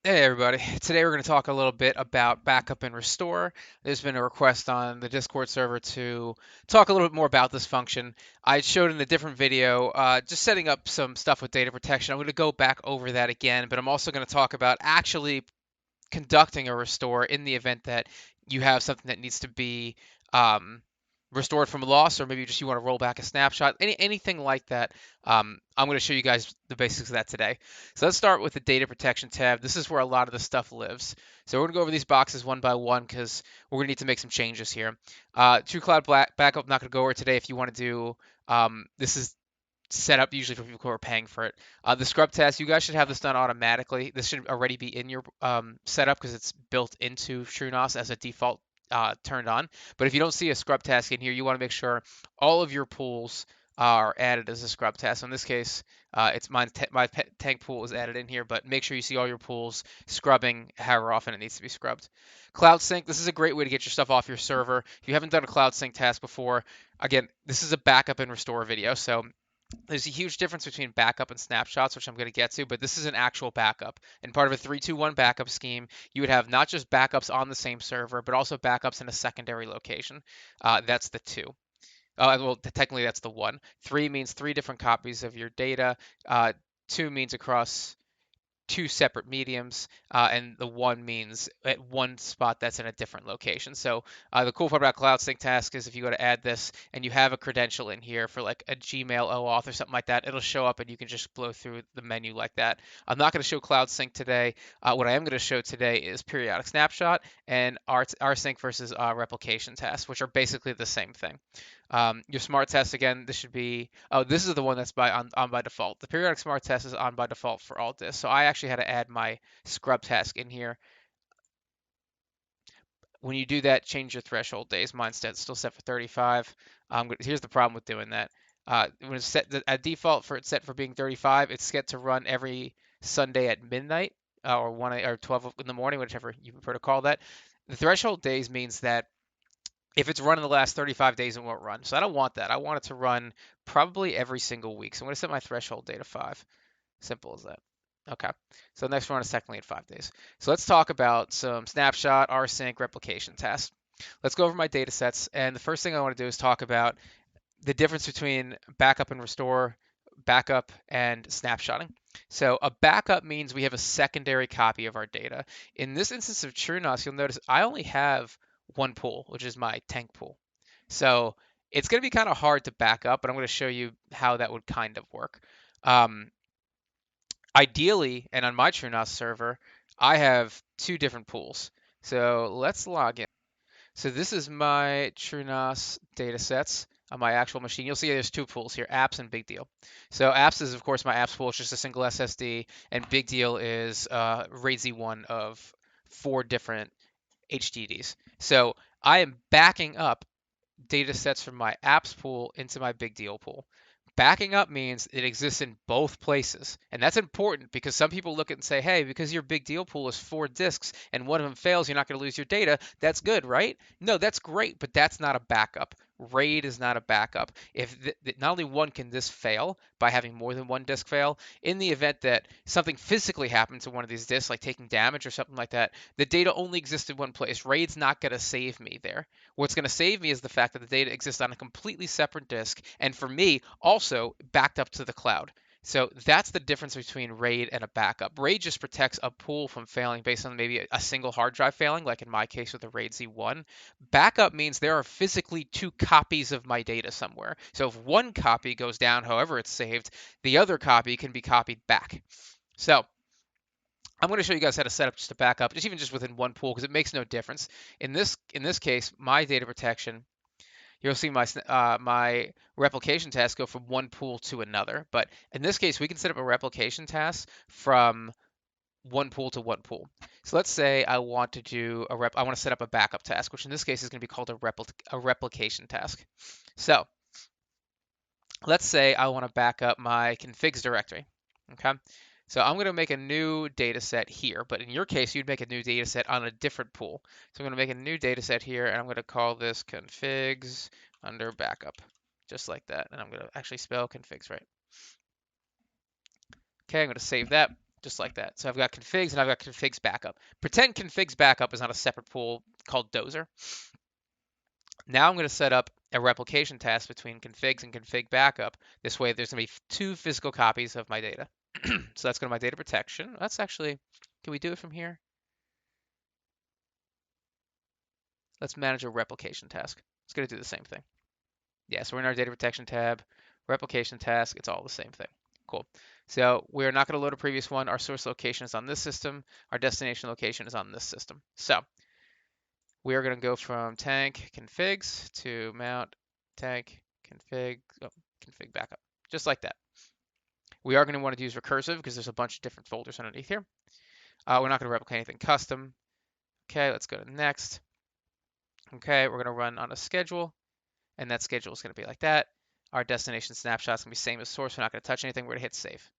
Hey everybody, today we're going to talk a little bit about backup and restore. There's been a request on the Discord server to talk a little bit more about this function. I showed in a different video just setting up some stuff with data protection. I'm going to go back over that again, but I'm also going to talk about actually conducting a restore in the event that you have something that needs to be um, restored from a loss, or maybe just you want to roll back a snapshot, anything like that. I'm going to show you guys the basics of that today. So let's start with the data protection tab. This is where a lot of the stuff lives. So we're going to go over these boxes one by one because we're going to need to make some changes here. TrueCloud Backup, not going to go over today. If you want to do this is set up usually for people who are paying for it. The scrub test, you guys should have this done automatically. This should already be in your setup because it's built into TrueNAS as a default turned on. But if you don't see a scrub task in here, you want to make sure all of your pools are added as a scrub task. So in this case, it's mine. My tank pool is added in here, but make sure you see all your pools scrubbing however often it needs to be scrubbed. Cloud Sync, this is a great way to get your stuff off your server. If you haven't done a Cloud Sync task before, again, this is a backup and restore video, so there's a huge difference between backup and snapshots, which I'm going to get to, but this is an actual backup. And part of a 3-2-1 backup scheme, you would have not just backups on the same server, but also backups in a secondary location. That's the two. Well, technically, that's the one. Three means three different copies of your data. Two means across two separate mediums, and the one means at one spot that's in a different location. So the cool part about Cloud Sync Task is if you go to add this and you have a credential in here for like a Gmail OAuth or something like that, it'll show up and you can just blow through the menu like that. I'm not going to show Cloud Sync today. What I am going to show today is periodic snapshot and rsync versus replication task, which are basically the same thing. Your smart test again, this should be, oh, this is the one that's on by default. The periodic smart test is on by default for all disks. So I actually had to add my scrub task in here. When you do that, change your threshold days. Mine's still set for 35. Here's the problem with doing that. When it's set at default for it's set for being 35, it's set to run every Sunday at midnight or 1 or 12 in the morning, whichever you prefer to call that. The threshold days means that if it's run in the last 35 days, it won't run. So I don't want that. I want it to run probably every single week. So I'm going to set my threshold date to 5. Simple as that. Okay. So next we're on a second lead 5 days. So let's talk about some snapshot, rsync, replication tests. Let's go over my data sets. And the first thing I want to do is talk about the difference between backup and restore, backup and snapshotting. So a backup means we have a secondary copy of our data. In this instance of TrueNAS, you'll notice I only have one pool, which is my tank pool. So it's going to be kind of hard to back up, but I'm going to show you how that would kind of work. Um, Ideally, and on my TrueNAS server, I have two different pools. So let's log in. So this is my TrueNAS datasets on my actual machine. You'll see there's two pools here, apps and big deal. So apps is of course my apps pool, it's just a single SSD, and big deal is RAID Z1 of 4 different HDDs. So I am backing up data sets from my apps pool into my big deal pool. Backing up means it exists in both places. And that's important because some people look at it and say, hey, because your big deal pool is 4 disks and one of them fails, you're not going to lose your data. That's good, right? No, that's great, but that's not a backup. RAID is not a backup. If not only one can this fail by having more than one disk fail, in the event that something physically happened to one of these disks, like taking damage or something like that, the data only exists in one place. RAID's not going to save me there. What's going to save me is the fact that the data exists on a completely separate disk, and for me, also backed up to the cloud. So that's the difference between RAID and a backup. RAID just protects a pool from failing based on maybe a single hard drive failing, like in my case with the RAID Z1. Backup means there are physically two copies of my data somewhere. So if one copy goes down, however it's saved, the other copy can be copied back. So I'm going to show you guys how to set up just a backup, just even just within one pool, because it makes no difference. In this case, my data protection, you'll see my replication task go from one pool to another. But in this case, we can set up a replication task from one pool to one pool. So let's say I want to do I want to set up a backup task, which in this case is going to be called a replication task. So let's say I want to back up my configs directory. Okay. So I'm going to make a new data set here, but in your case, you'd make a new data set on a different pool. So I'm going to make a new data set here, and I'm going to call this configs under backup, just like that. And I'm going to actually spell configs right. Okay, I'm going to save that. just like that. So I've got configs and I've got configs backup. Pretend configs backup is not a separate pool called dozer. Now I'm going to set up a replication task between configs and config backup. This way there's going to be 2 physical copies of my data. So that's going to my data protection. That's actually, can we do it from here? Let's manage a replication task. It's going to do the same thing. Yeah, so we're in our data protection tab, replication task, it's all the same thing. Cool. So we're not going to load a previous one. Our source location is on this system. Our destination location is on this system. So we are going to go from tank configs to mount tank config backup, just like that. We are going to want to use recursive because there's a bunch of different folders underneath here. We're not going to replicate anything custom. Okay, let's go to next. Okay, we're going to run on a schedule, and that schedule is going to be like that. Our destination snapshot is going to be same as source. We're not going to touch anything. We're going to hit save.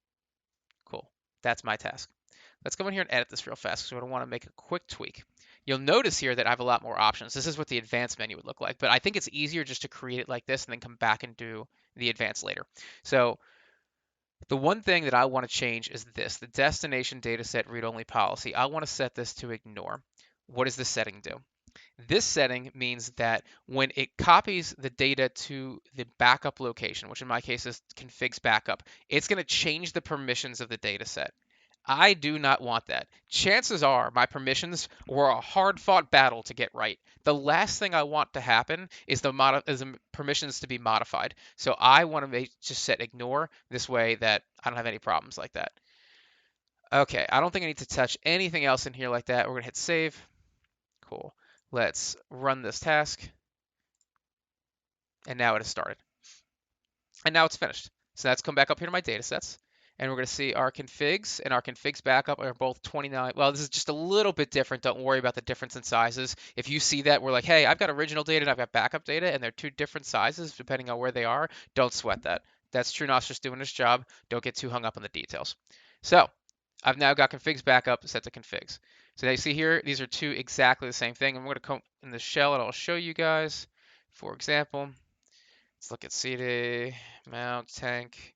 Cool. That's my task. Let's go in here and edit this real fast because we're going to want to make a quick tweak. You'll notice here that I have a lot more options. This is what the advanced menu would look like, but I think it's easier just to create it like this and then come back and do the advanced later. So the one thing that I want to change is this, the destination dataset read-only policy. I want to set this to ignore. What does this setting do? This setting means that when it copies the data to the backup location, which in my case is configs backup, it's going to change the permissions of the data set. I do not want that. Chances are my permissions were a hard-fought battle to get right. The last thing I want to happen is the permissions to be modified. So I want to just set ignore this way that I don't have any problems like that. Okay, I don't think I need to touch anything else in here like that. We're going to hit save. Cool. Let's run this task. And now it has started. And now it's finished. So let's come back up here to my data sets. And we're going to see our configs and our configs backup are both 29. Well, this is just a little bit different. Don't worry about the difference in sizes. If you see that, we're like, hey, I've got original data and I've got backup data, and they're 2 different sizes depending on where they are. Don't sweat that. That's TrueNAS just doing its job. Don't get too hung up on the details. So I've now got configs backup set to configs. So now you see here, these are 2 exactly the same thing. I'm going to come in the shell and I'll show you guys. For example, let's look at cd mount tank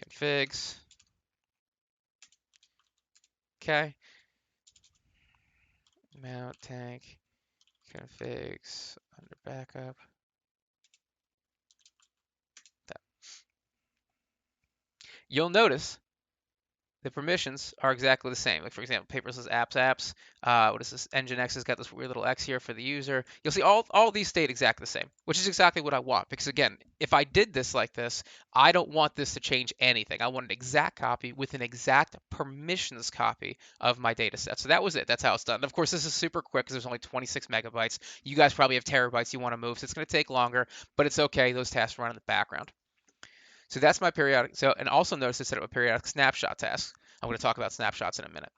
configs. Okay. Mount tank configs under backup. That. You'll notice the permissions are exactly the same. Like for example, paper says apps. What is this? Nginx has got this weird little X here for the user. You'll see all these stayed exactly the same, which is exactly what I want. Because again, if I did this like this, I don't want this to change anything. I want an exact copy with an exact permissions copy of my data set. So that was it. That's how it's done. And of course, this is super quick because there's only 26 megabytes. You guys probably have terabytes you want to move, so it's going to take longer, but it's okay. Those tasks run in the background. So that's my periodic. So, and also notice I set up a periodic snapshot task. I'm going to talk about snapshots in a minute.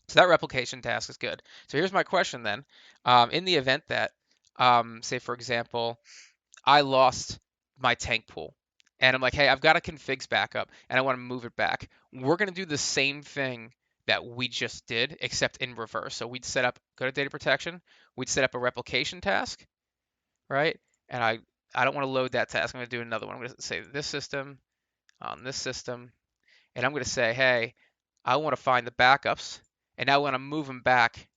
So that replication task is good. So here's my question then. In the event that, say for example, I lost my tank pool, and I'm like, hey, I've got a configs backup, and I want to move it back. We're going to do the same thing that we just did, except in reverse. So we'd set up, go to data protection, we'd set up a replication task, right? And I don't want to load that task. I'm going to do another one. I'm going to say this system on this system, and I'm going to say, hey, I want to find the backups, and I want to move them back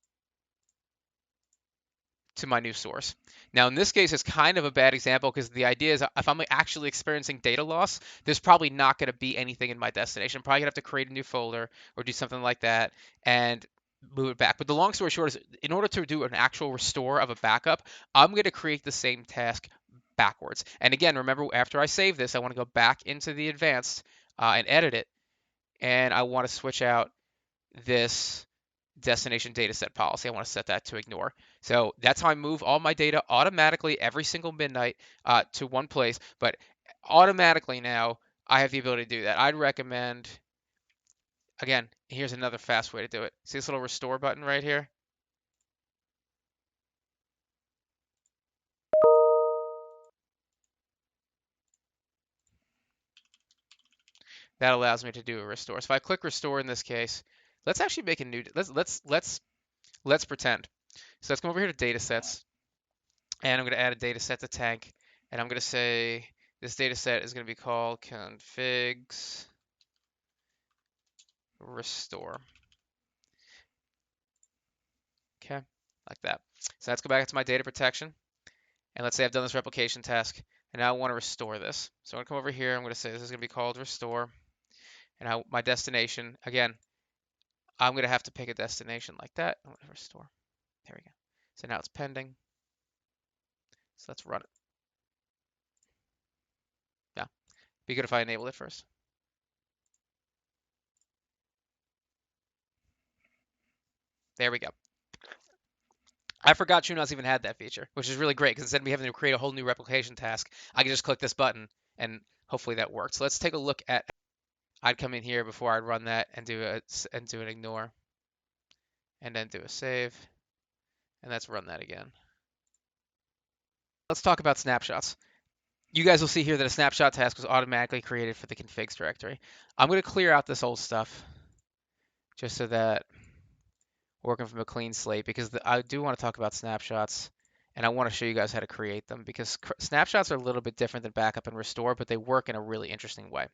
to my new source. Now, in this case, it's kind of a bad example because the idea is if I'm actually experiencing data loss, there's probably not going to be anything in my destination. I'm probably going to have to create a new folder or do something like that and move it back. But the long story short is in order to do an actual restore of a backup, I'm going to create the same task backwards. And again, remember, after I save this, I want to go back into the advanced and edit it. And I want to switch out this destination data set policy. I want to set that to ignore. So that's how I move all my data automatically every single midnight to one place. But automatically now, I have the ability to do that. I'd recommend, again, here's another fast way to do it. See this little restore button right here? That allows me to do a restore. So if I click restore in this case, let's actually make a new, let's pretend. So let's come over here to data sets, and I'm going to add a data set to tank, and I'm going to say this data set is going to be called configs restore. Okay, like that. So let's go back to my data protection. And let's say I've done this replication task, and now I want to restore this. So I'm going to come over here. I'm going to say this is going to be called restore. And now my destination, again, I'm going to have to pick a destination like that. I'm going to restore. There we go. So now it's pending. So let's run it. Yeah, be good if I enable it first. There we go. I forgot TrueNAS even had that feature, which is really great because instead of me having to create a whole new replication task, I can just click this button and hopefully that works. So let's take a look at. I'd come in here before I'd run that and do an ignore, and then do a save, and let's run that again. Let's talk about snapshots. You guys will see here that a snapshot task was automatically created for the configs directory. I'm going to clear out this old stuff just so that we're working from a clean slate because I do want to talk about snapshots and I want to show you guys how to create them because snapshots are a little bit different than backup and restore, but they work in a really interesting way.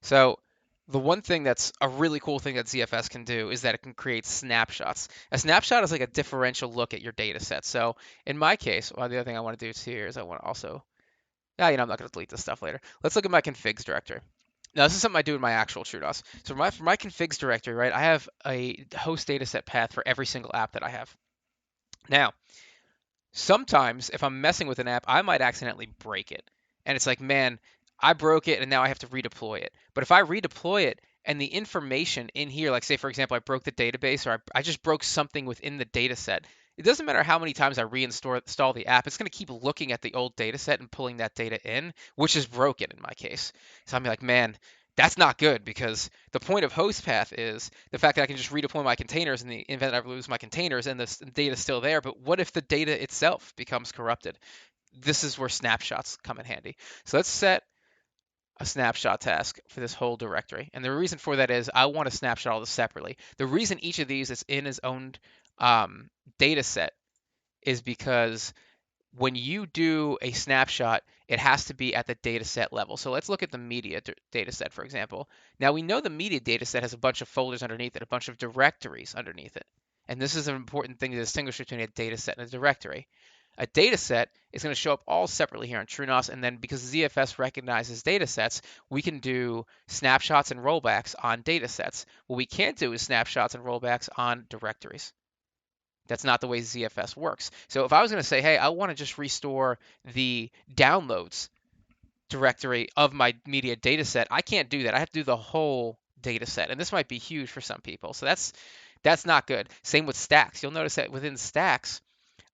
So the one thing that's a really cool thing that ZFS can do is that it can create snapshots. A snapshot is like a differential look at your data set. So in my case, well, the other thing I want to do here is I want to also, I'm not going to delete this stuff later. Let's look at my configs directory. Now, this is something I do in my actual TrueNAS. So for my configs directory, right, I have a host data set path for every single app that I have. Now, sometimes if I'm messing with an app, I might accidentally break it. And it's like, man, I broke it and now I have to redeploy it. But if I redeploy it and the information in here, like say, for example, I broke the database or I just broke something within the data set, it doesn't matter how many times I reinstall the app, it's going to keep looking at the old data set and pulling that data in, which is broken in my case. So I'm like, man, that's not good because the point of host path is the fact that I can just redeploy my containers in the event I lose my containers and the data is still there. But what if the data itself becomes corrupted? This is where snapshots come in handy. So let's set a snapshot task for this whole directory. And the reason for that is I want to snapshot all this separately. The reason each of these is in its own data set is because when you do a snapshot, it has to be at the data set level. So let's look at the media data set, for example. Now we know the media data set has a bunch of folders underneath it, a bunch of directories underneath it. And this is an important thing to distinguish between a data set and a directory. A data set is going to show up all separately here on TrueNAS, and then because ZFS recognizes data sets, we can do snapshots and rollbacks on data sets. What we can't do is snapshots and rollbacks on directories. That's not the way ZFS works. So if I was going to say, hey, I want to just restore the downloads directory of my media data set, I can't do that. I have to do the whole data set. And this might be huge for some people. So that's not good. Same with stacks. You'll notice that within stacks,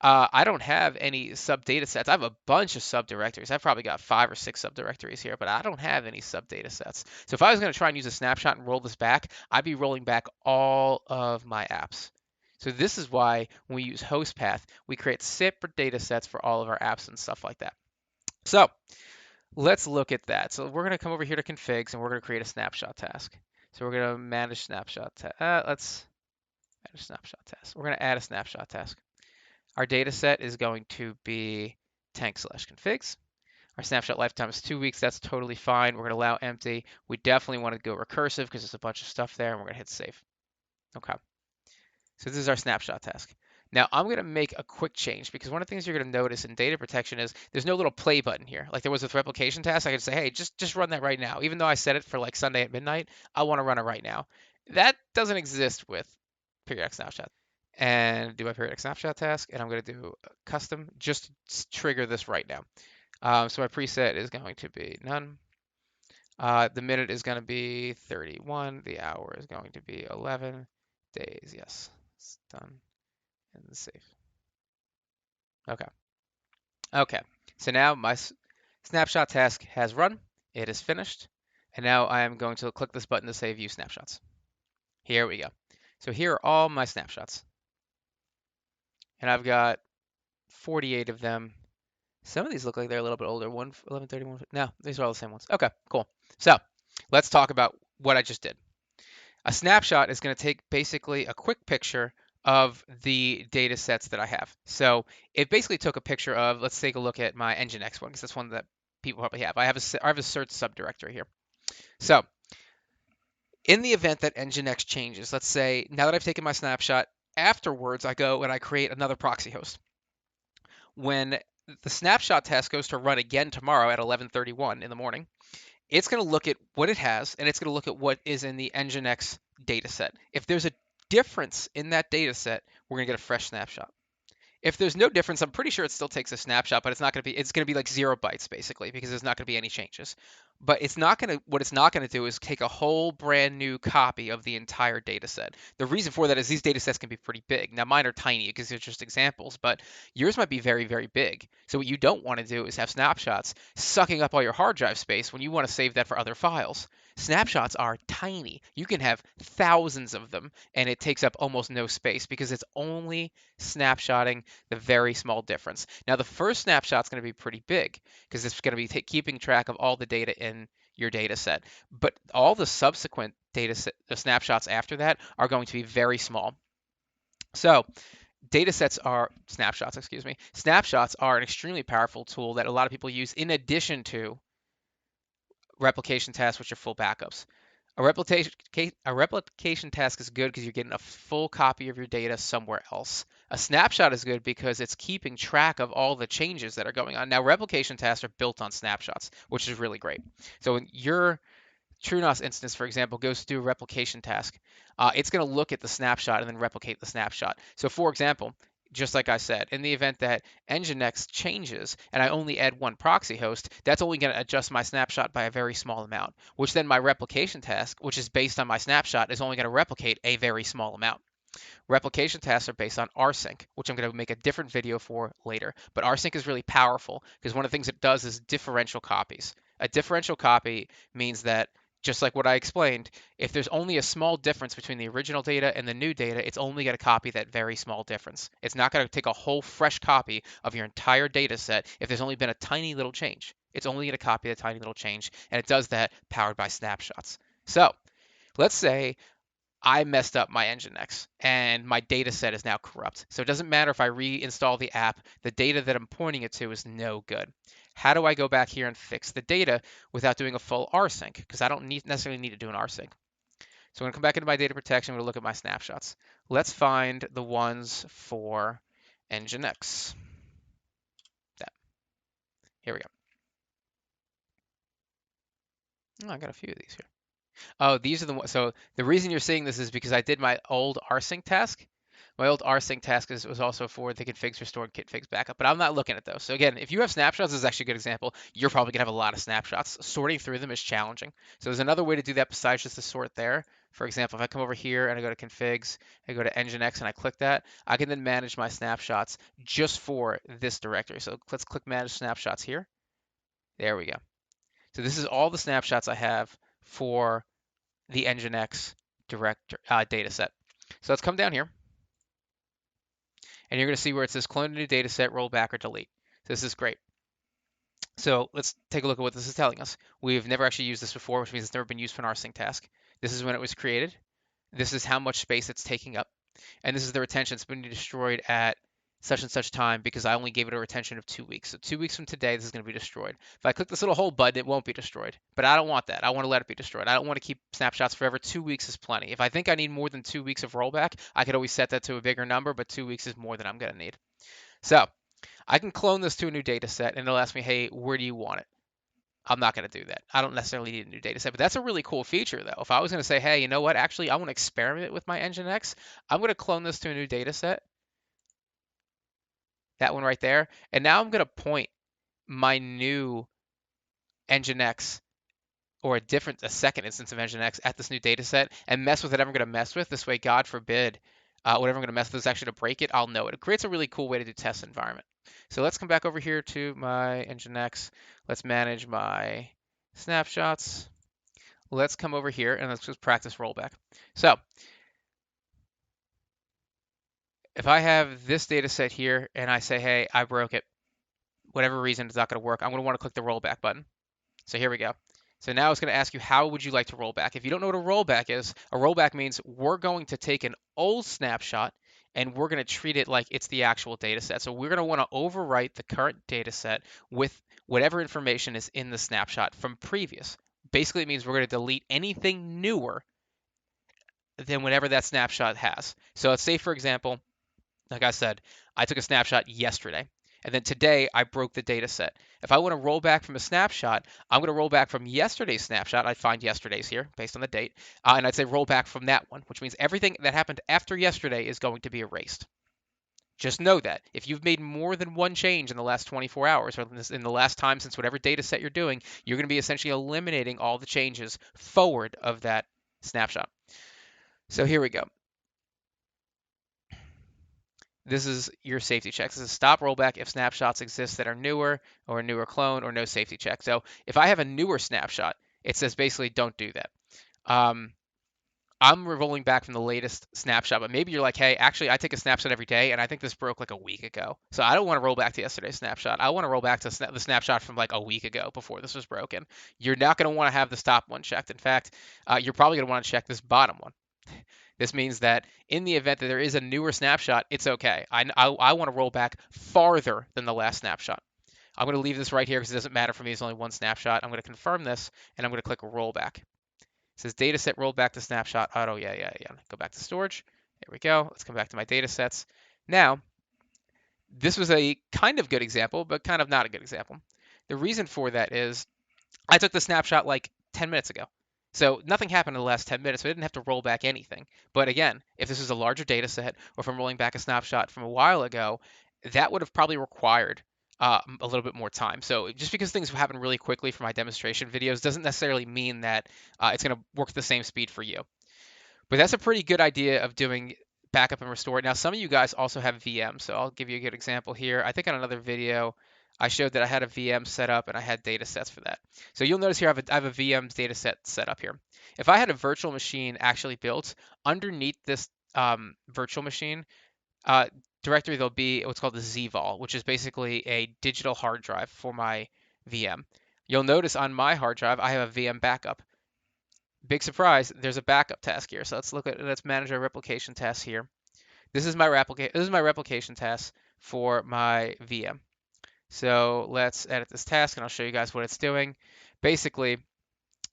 I don't have any sub data sets. I have a bunch of subdirectories. I've probably got 5 or 6 subdirectories here, but I don't have any sub data sets. So if I was going to try and use a snapshot and roll this back, I'd be rolling back all of my apps. So this is why when we use host path, we create separate data sets for all of our apps and stuff like that. So let's look at that. So we're going to come over here to configs and we're going to create a snapshot task. So we're going to manage snapshot task. Let's manage snapshot task. We're going to add a snapshot task. Our data set is going to be tank/configs. Our snapshot lifetime is 2 weeks. That's totally fine. We're going to allow empty. We definitely want to go recursive because there's a bunch of stuff there, and we're going to hit save. Okay. So this is our snapshot task. Now I'm going to make a quick change because one of the things you're going to notice in data protection is there's no little play button here. Like there was with replication task, I could say, hey, just run that right now. Even though I set it for like Sunday at midnight, I want to run it right now. That doesn't exist with periodic snapshot. And do my periodic snapshot task, and I'm going to do custom, just trigger this right now. So my preset is going to be none. The minute is going to be 31. The hour is going to be 11 days. Yes, it's done and save. Okay. Okay. So now my snapshot task has run. It is finished. And now I am going to click this button to say view snapshots. Here we go. So here are all my snapshots. And I've got 48 of them. Some of these look like they're a little bit older. 1131. No, these are all the same ones. Okay, cool. So let's talk about what I just did. A snapshot is going to take basically a quick picture of the data sets that I have. So it basically took a picture of, let's take a look at my Nginx one, because that's one that people probably have. I have a search subdirectory here. So In the event that Nginx changes, let's say now that I've taken my snapshot, afterwards I go and I create another proxy host. When the snapshot test goes to run again tomorrow at 11:31 in the morning, it's going to look at what it has and it's going to look at what is in the Nginx data set. If there's a difference in that data set, we're going to get a fresh snapshot. If there's no difference, I'm pretty sure it still takes a snapshot, but it's going to be like 0 bytes basically because there's not going to be any changes. But what it's not going to do is take a whole brand new copy of the entire data set. The reason for that is these data sets can be pretty big. Now mine are tiny because they're just examples, but yours might be very, very big. So what you don't want to do is have snapshots sucking up all your hard drive space when you want to save that for other files. Snapshots are tiny. You can have thousands of them and it takes up almost no space because it's only snapshotting the very small difference. Now, the first snapshot is going to be pretty big because it's going to be keeping track of all the data in your data set. But all the subsequent the snapshots after that are going to be very small. So snapshots are an extremely powerful tool that a lot of people use in addition to replication tasks, which are full backups. A replication task is good because you're getting a full copy of your data somewhere else. A snapshot is good because it's keeping track of all the changes that are going on. Now, replication tasks are built on snapshots, which is really great. So when your TrueNAS instance, for example, goes to do a replication task, it's going to look at the snapshot and then replicate the snapshot. So for example, just like I said, in the event that Nginx changes and I only add one proxy host, that's only going to adjust my snapshot by a very small amount, which then my replication task, which is based on my snapshot, is only going to replicate a very small amount. Replication tasks are based on rsync, which I'm going to make a different video for later. But rsync is really powerful because one of the things it does is differential copies. A differential copy means that, just like what I explained, if there's only a small difference between the original data and the new data, it's only going to copy that very small difference. It's not going to take a whole fresh copy of your entire data set if there's only been a tiny little change. It's only going to copy the tiny little change, and it does that powered by snapshots. So let's say I messed up my Nginx and my data set is now corrupt. So it doesn't matter if I reinstall the app, the data that I'm pointing it to is no good. How do I go back here and fix the data without doing a full rsync? Because I don't necessarily need to do an rsync. So I'm going to come back into my data protection. I'm going to look at my snapshots. Let's find the ones for Nginx. Here we go. Oh, I got a few of these here. Oh, these are the ones. So the reason you're seeing this is because I did my old rsync task. My old rsync task was also for the configs restored kitfigs backup, but I'm not looking at those. So again, if you have snapshots, this is actually a good example. You're probably gonna have a lot of snapshots. Sorting through them is challenging. So there's another way to do that besides just to sort there. For example, if I come over here and I go to configs, I go to Nginx and I click that, I can then manage my snapshots just for this directory. So let's click manage snapshots here. There we go. So this is all the snapshots I have for the Nginx data set. So let's come down here, and you're going to see where it says clone a new data set, roll back, or delete. So this is great. So let's take a look at what this is telling us. We've never actually used this before, which means it's never been used for an rsync task. This is when it was created. This is how much space it's taking up. And this is the retention. It's been destroyed at such and such time because I only gave it a retention of 2 weeks. So 2 weeks from today, this is going to be destroyed. If I click this little hold button, it won't be destroyed. But I don't want that. I want to let it be destroyed. I don't want to keep snapshots forever. 2 weeks is plenty. If I think I need more than 2 weeks of rollback, I could always set that to a bigger number, but 2 weeks is more than I'm going to need. So I can clone this to a new data set, and it'll ask me, hey, where do you want it? I'm not going to do that. I don't necessarily need a new data set, but that's a really cool feature though. If I was going to say, hey, you know what? Actually, I want to experiment with my Nginx. I'm going to clone this to a new data set. That one right there. And now I'm going to point my new Nginx or a second instance of Nginx at this new data set and mess with whatever I'm going to mess with. This way, God forbid, whatever I'm going to mess with is actually to break it, I'll know it. It creates a really cool way to do test environment. So let's come back over here to my Nginx. Let's manage my snapshots. Let's come over here and let's just practice rollback. So if I have this data set here and I say, hey, I broke it, whatever reason it's not going to work, I'm going to want to click the rollback button. So here we go. So now it's going to ask you, how would you like to roll back? If you don't know what a rollback is, a rollback means we're going to take an old snapshot and we're going to treat it like it's the actual data set. So we're going to want to overwrite the current data set with whatever information is in the snapshot from previous. Basically, it means we're going to delete anything newer than whatever that snapshot has. So let's say, for example, like I said, I took a snapshot yesterday, and then today I broke the data set. If I want to roll back from a snapshot, I'm going to roll back from yesterday's snapshot. I'd find yesterday's here based on the date, and I'd say roll back from that one, which means everything that happened after yesterday is going to be erased. Just know that if you've made more than one change in the last 24 hours or in the last time since whatever data set you're doing, you're going to be essentially eliminating all the changes forward of that snapshot. So here we go. This is your safety checks. This is stop rollback if snapshots exist that are newer or a newer clone or no safety check. So if I have a newer snapshot, it says basically don't do that. I'm rolling back from the latest snapshot, but maybe you're like, hey, actually, I take a snapshot every day, and I think this broke like a week ago. So I don't want to roll back to yesterday's snapshot. I want to roll back to the snapshot from like a week ago before this was broken. You're not going to want to have the top one checked. In fact, you're probably going to want to check this bottom one. This means that in the event that there is a newer snapshot, it's okay. I want to roll back farther than the last snapshot. I'm going to leave this right here because it doesn't matter for me. It's only one snapshot. I'm going to confirm this, and I'm going to click rollback. It says dataset rolled back to snapshot auto. Yeah. Go back to storage. There we go. Let's come back to my datasets. Now, this was a kind of good example, but kind of not a good example. The reason for that is I took the snapshot like 10 minutes ago. So nothing happened in the last 10 minutes, so I didn't have to roll back anything. But again, if this was a larger data set, or if I'm rolling back a snapshot from a while ago, that would have probably required a little bit more time. So just because things happen really quickly for my demonstration videos doesn't necessarily mean that it's going to work at the same speed for you. But that's a pretty good idea of doing backup and restore. Now, some of you guys also have VMs, so I'll give you a good example here. I think on another video, I showed that I had a VM set up and I had data sets for that. So you'll notice here I have a VM data set set up here. If I had a virtual machine actually built, underneath this virtual machine directory, there'll be what's called the zvol, which is basically a digital hard drive for my VM. You'll notice on my hard drive, I have a VM backup. Big surprise, there's a backup task here. So let's manage our replication tasks here. This is my replication task for my VM. So let's edit this task and I'll show you guys what it's doing. Basically,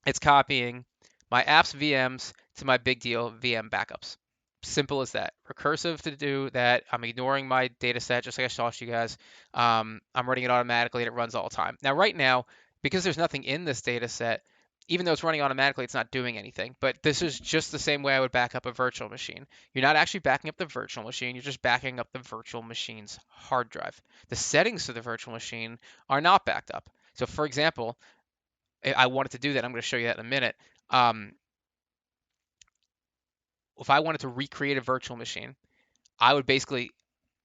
it's copying my apps VMs to my big deal VM backups. Simple as that. Recursive to do that. I'm ignoring my data set just like I showed you guys. I'm running it automatically and it runs all the time. Now, right now, because there's nothing in this data set, even though it's running automatically, it's not doing anything. But this is just the same way I would back up a virtual machine. You're not actually backing up the virtual machine, you're just backing up the virtual machine's hard drive. The settings to the virtual machine are not backed up. So for example, I wanted to do that. I'm going to show you that in a minute. If I wanted to recreate a virtual machine, I would basically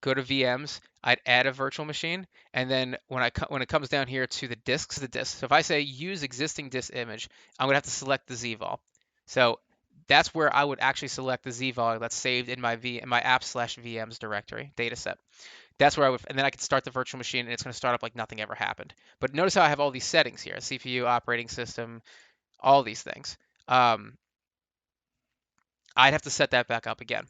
go to VMs, I'd add a virtual machine, and then when it comes down here to the disks, So if I say use existing disk image, I'm gonna have to select the zvol. So that's where I would actually select the zvol that's saved in my apps/VMs directory dataset. That's where and then I can start the virtual machine, and it's gonna start up like nothing ever happened. But notice how I have all these settings here: CPU, operating system, all these things. I'd have to set that back up again.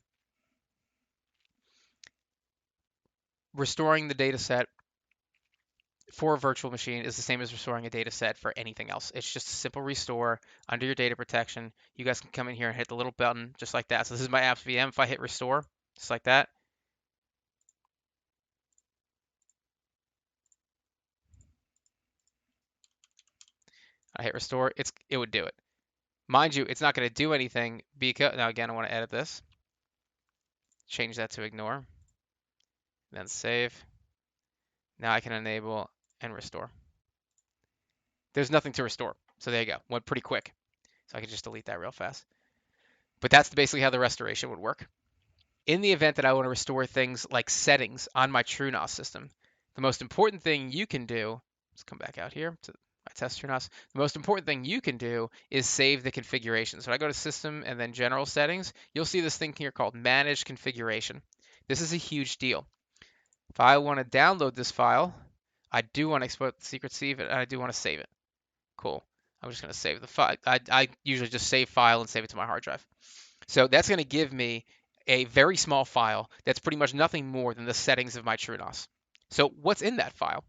Restoring the data set for a virtual machine is the same as restoring a data set for anything else. It's just a simple restore under your data protection. You guys can come in here and hit the little button just like that. So this is my apps VM. If I hit restore, just like that, I hit restore, it would do it. Mind you, it's not going to do anything because, now again, I want to edit this. Change that to ignore. Then save. Now I can enable and restore. There's nothing to restore. So there you go. Went pretty quick. So I can just delete that real fast. But that's basically how the restoration would work. In the event that I want to restore things like settings on my TrueNAS system, the most important thing you can do, let's come back out here to my test TrueNAS. The most important thing you can do is save the configuration. So when I go to System and then General Settings, you'll see this thing here called Manage Configuration. This is a huge deal. If I want to download this file, I do want to export the secret save it, and I do want to save it. Cool. I'm just going to save the file. I usually just save file and save it to my hard drive. So that's going to give me a very small file that's pretty much nothing more than the settings of my TrueNAS. So what's in that file?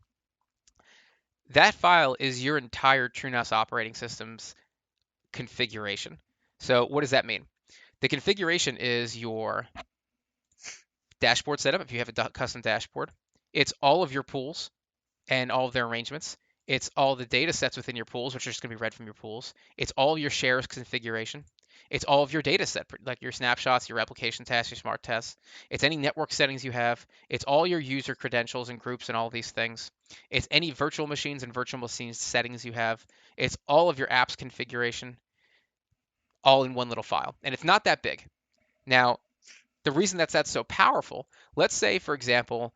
That file is your entire TrueNAS operating system's configuration. So what does that mean? The configuration is your dashboard setup if you have a custom dashboard. It's all of your pools and all of their arrangements. It's all the data sets within your pools, which are just going to be read from your pools. It's all your shares configuration. It's all of your data set, like your snapshots, your replication tests, your smart tests. It's any network settings you have. It's all your user credentials and groups and all these things. It's any virtual machines and virtual machines settings you have. It's all of your apps configuration, all in one little file. And it's not that big. Now, the reason that's so powerful, let's say, for example,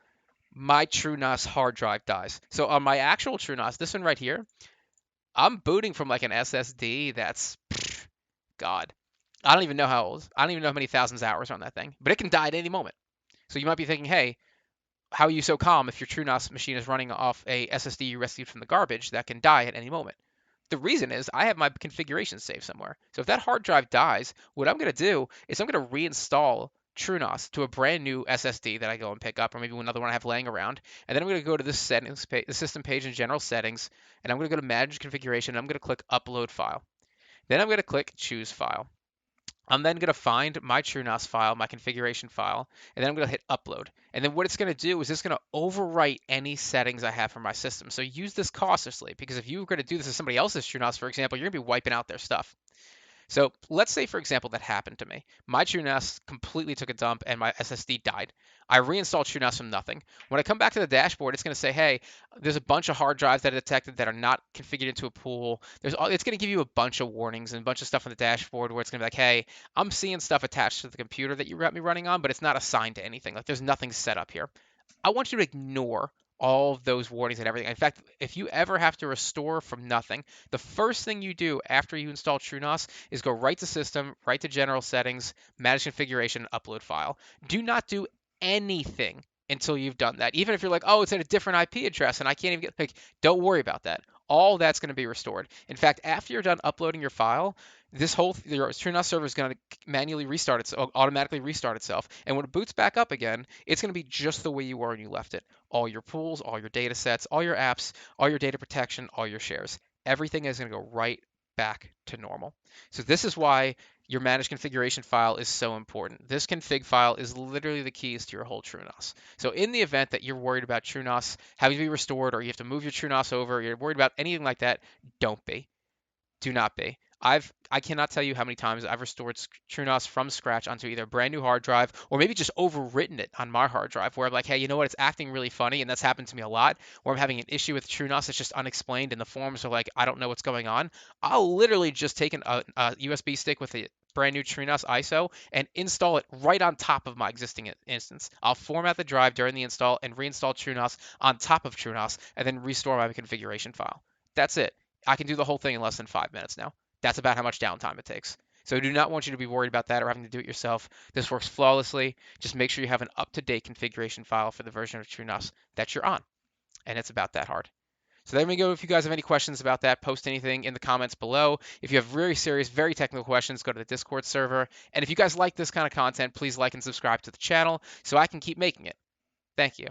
my TrueNAS hard drive dies. So on my actual TrueNAS, this one right here, I'm booting from like an SSD that's, God, I don't even know how old. I don't even know how many thousands of hours are on that thing, but it can die at any moment. So you might be thinking, hey, how are you so calm if your TrueNAS machine is running off a SSD you rescued from the garbage that can die at any moment? The reason is I have my configuration saved somewhere. So if that hard drive dies, what I'm going to do is I'm going to reinstall TrueNAS to a brand new SSD that I go and pick up, or maybe another one I have laying around. And then I'm going to go to this settings page, the system page in general settings, and I'm going to go to manage configuration, and I'm going to click upload file. Then I'm going to click choose file. I'm then going to find my TrueNAS file, my configuration file, and then I'm going to hit upload. And then what it's going to do is it's going to overwrite any settings I have for my system. So use this cautiously, because if you were going to do this to somebody else's TrueNAS, for example, you're going to be wiping out their stuff. So let's say, for example, that happened to me. My TrueNAS completely took a dump and my SSD died. I reinstalled TrueNAS from nothing. When I come back to the dashboard, it's going to say, hey, there's a bunch of hard drives that are detected that are not configured into a pool. It's going to give you a bunch of warnings and a bunch of stuff on the dashboard where it's going to be like, hey, I'm seeing stuff attached to the computer that you got me running on, but it's not assigned to anything. Like there's nothing set up here. I want you to ignore all of those warnings and everything. In fact, if you ever have to restore from nothing, the first thing you do after you install TrueNAS is go right to System, right to General Settings, Manage Configuration, Upload File. Do not do anything until you've done that. Even if you're like, oh, it's at a different IP address and I can't even get, like, don't worry about that. All that's going to be restored. In fact, after you're done uploading your file, your TrueNAS server is going to manually restart itself, automatically restart itself. And when it boots back up again, it's going to be just the way you were when you left it. All your pools, all your data sets, all your apps, all your data protection, all your shares. Everything is going to go right back to normal. So this is why your managed configuration file is so important. This config file is literally the keys to your whole TrueNAS. So in the event that you're worried about TrueNAS having to be restored, or you have to move your TrueNAS over, you're worried about anything like that, don't be. Do not be. I cannot tell you how many times I've restored TrueNAS from scratch onto either a brand new hard drive or maybe just overwritten it on my hard drive where I'm like, hey, you know what, it's acting really funny, and that's happened to me a lot, where I'm having an issue with TrueNAS that's just unexplained and the forms are like, I don't know what's going on. I'll literally just take a USB stick with a brand new TrueNAS ISO and install it right on top of my existing instance. I'll format the drive during the install and reinstall TrueNAS on top of TrueNAS and then restore my configuration file. That's it. I can do the whole thing in less than 5 minutes now. That's about how much downtime it takes. So I do not want you to be worried about that or having to do it yourself. This works flawlessly. Just make sure you have an up-to-date configuration file for the version of TrueNAS that you're on. And it's about that hard. So there we go. If you guys have any questions about that, post anything in the comments below. If you have very serious, very technical questions, go to the Discord server. And if you guys like this kind of content, please like and subscribe to the channel so I can keep making it. Thank you.